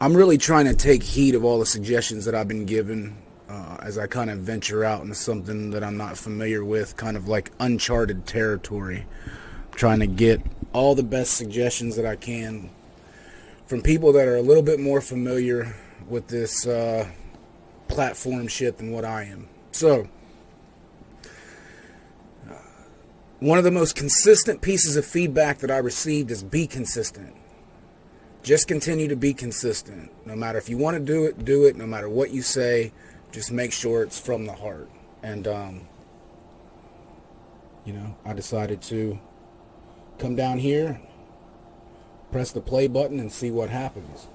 I'm really trying to take heed of all the suggestions that I've been given as I kind of venture out into something that I'm not familiar with, kind of like uncharted territory. Trying to get all the best suggestions that I can from people that are a little bit more familiar with this platform shit than what I am. So, one of the most consistent pieces of feedback that I received is be consistent. Just continue to be consistent. No matter if you want to do it, do it. No matter what you say, just make sure it's from the heart. And, I decided to come down here, press the play button, and see what happens.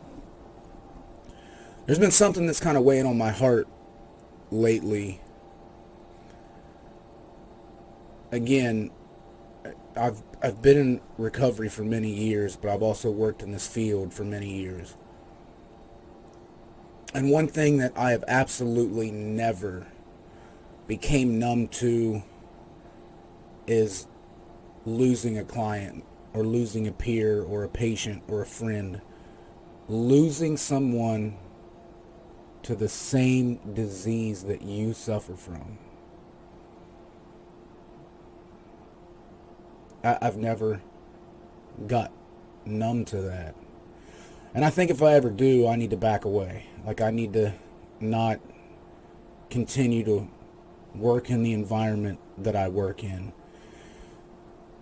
There's been something that's kind of weighing on my heart lately. Again, I've been in recovery for many years, but I've also worked in this field for many years. And one thing that I have absolutely never became numb to is losing a client or losing a peer or a patient or a friend. Losing someone to the same disease that you suffer from. I've never got numb to that. And I think if I ever do, I need to back away. Like, I need to not continue to work in the environment that I work in.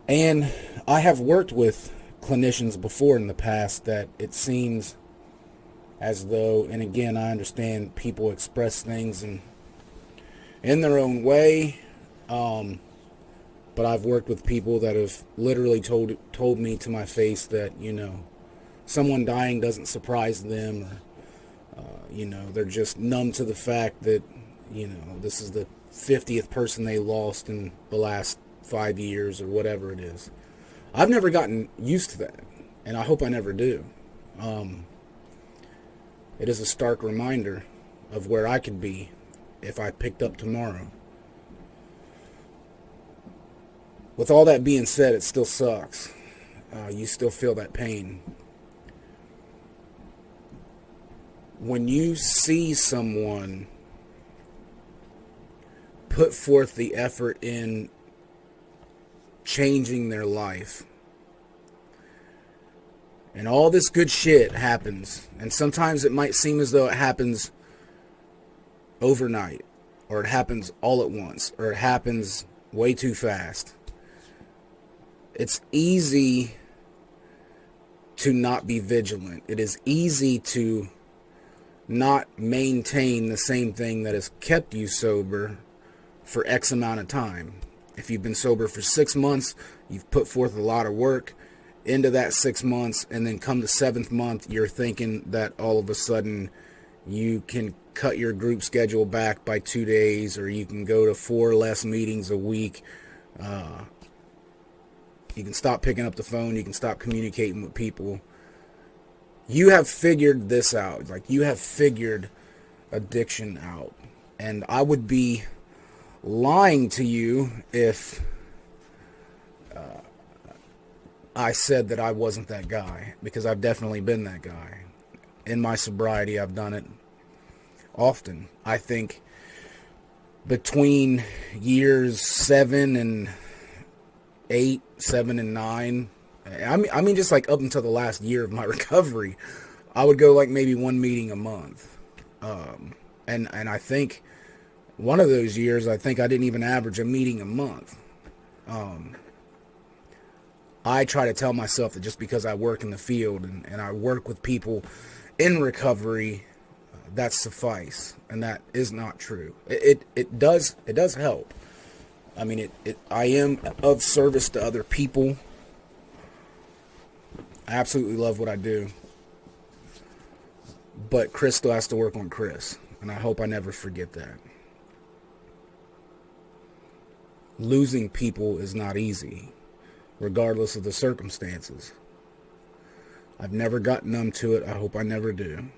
And I have worked with clinicians before in the past that it seems as though, and again, I understand people express things in their own way, but I've worked with people that have literally told me to my face that, someone dying doesn't surprise them, or, they're just numb to the fact that, this is the 50th person they lost in the last 5 years or whatever it is. I've never gotten used to that, and I hope I never do. It is a stark reminder of where I could be if I picked up tomorrow. With all that being said, it still sucks. You still feel that pain. When you see someone put forth the effort in changing their life, and all this good shit happens, and sometimes it might seem as though it happens overnight, or it happens all at once, or it happens way too fast. It's easy to not be vigilant. It is easy to not maintain the same thing that has kept you sober for X amount of time. If you've been sober for 6 months, you've put forth a lot of work into that 6 months, and then come the 7th month, you're thinking that all of a sudden you can cut your group schedule back by 2 days, or you can go to 4 less meetings a week. You can stop picking up the phone. You can stop communicating with people. You have figured this out. Like, you have figured addiction out. And I would be lying to you if I said that I wasn't that guy, because I've definitely been that guy. In my sobriety, I've done it often. I think between years 7 and 8, 7 and 9, I mean just like up until the last year of my recovery, I would go like maybe 1 meeting a month. And I think one of those years, I think I didn't even average a meeting a month. I try to tell myself that just because I work in the field and I work with people in recovery, that suffice, and that is not true. It does help. I mean, I am of service to other people. I absolutely love what I do. But Chris still has to work on Chris, and I hope I never forget that. Losing people is not easy, regardless of the circumstances. I've never gotten numb to it. I hope I never do.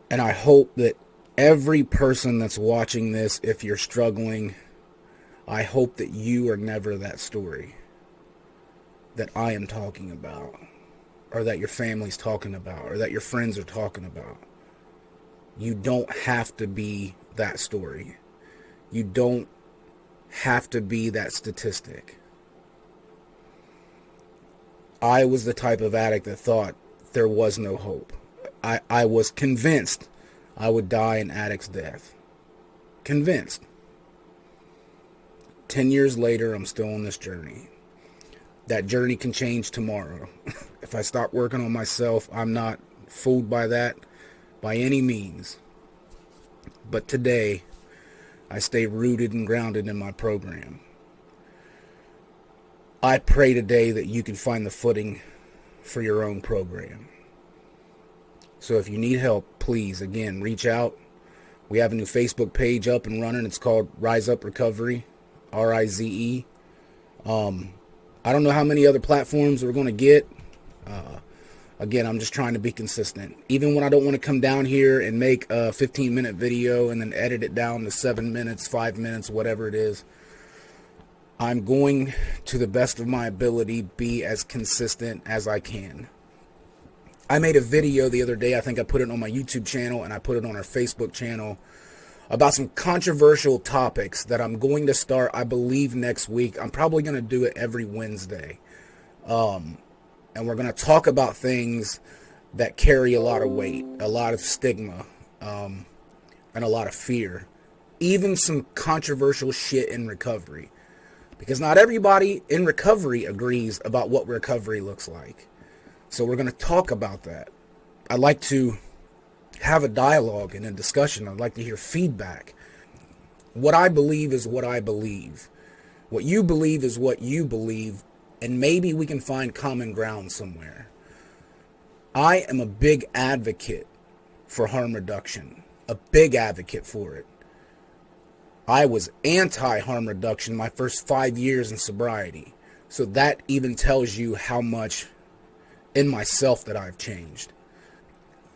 And I hope that every person that's watching this, if you're struggling, I hope that you are never that story that I am talking about. or that your family's talking about or that your friends are talking about. You don't have to be that story. You don't have to be that statistic. I was the type of addict that thought there was no hope. I was convinced I would die an addict's death. Convinced. 10 years later, I'm still on this journey. That journey can change tomorrow. If I stop working on myself, I'm not fooled by that by any means. But today, I stay rooted and grounded in my program. I pray today that you can find the footing for your own program. So if you need help, please, again, reach out. We have a new Facebook page up and running. It's called Rise Up Recovery, RIZE. I don't know how many other platforms we're going to get. Again, I'm just trying to be consistent. Even when I don't want to come down here and make a 15-minute video and then edit it down to 7 minutes, 5 minutes, whatever it is, I'm going, to the best of my ability, be as consistent as I can. I made a video the other day, I think I put it on my YouTube channel and I put it on our Facebook channel, about some controversial topics that I'm going to start, I believe, next week. I'm probably going to do it every Wednesday. And we're going to talk about things that carry a lot of weight, a lot of stigma, and a lot of fear. Even some controversial shit in recovery. Because not everybody in recovery agrees about what recovery looks like. So we're going to talk about that. I'd like to have a dialogue and a discussion. I'd like to hear feedback. What I believe is what I believe. What you believe is what you believe. And maybe we can find common ground somewhere. I am a big advocate for harm reduction. A big advocate for it. I was anti-harm reduction my first 5 years in sobriety. So that even tells you how much in myself that I've changed.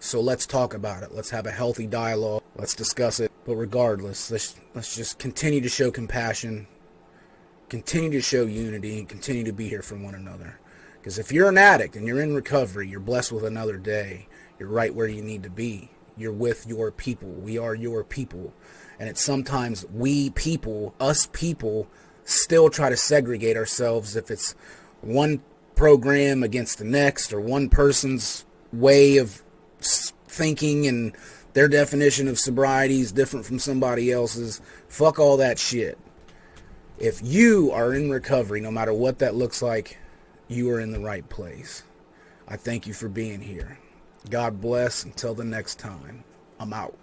So let's talk about it. Let's have a healthy dialogue. Let's discuss it. But regardless, let's just continue to show compassion, continue to show unity, and continue to be here for one another. Because if you're an addict and you're in recovery, you're blessed with another day. You're right where you need to be. You're with your people. We are your people. And it's sometimes we people, us people, still try to segregate ourselves if it's one program against the next or one person's way of thinking and their definition of sobriety is different from somebody else's. Fuck all that shit. If you are in recovery, no matter what that looks like, you are in the right place. I thank you for being here. God bless. Until the next time, I'm out.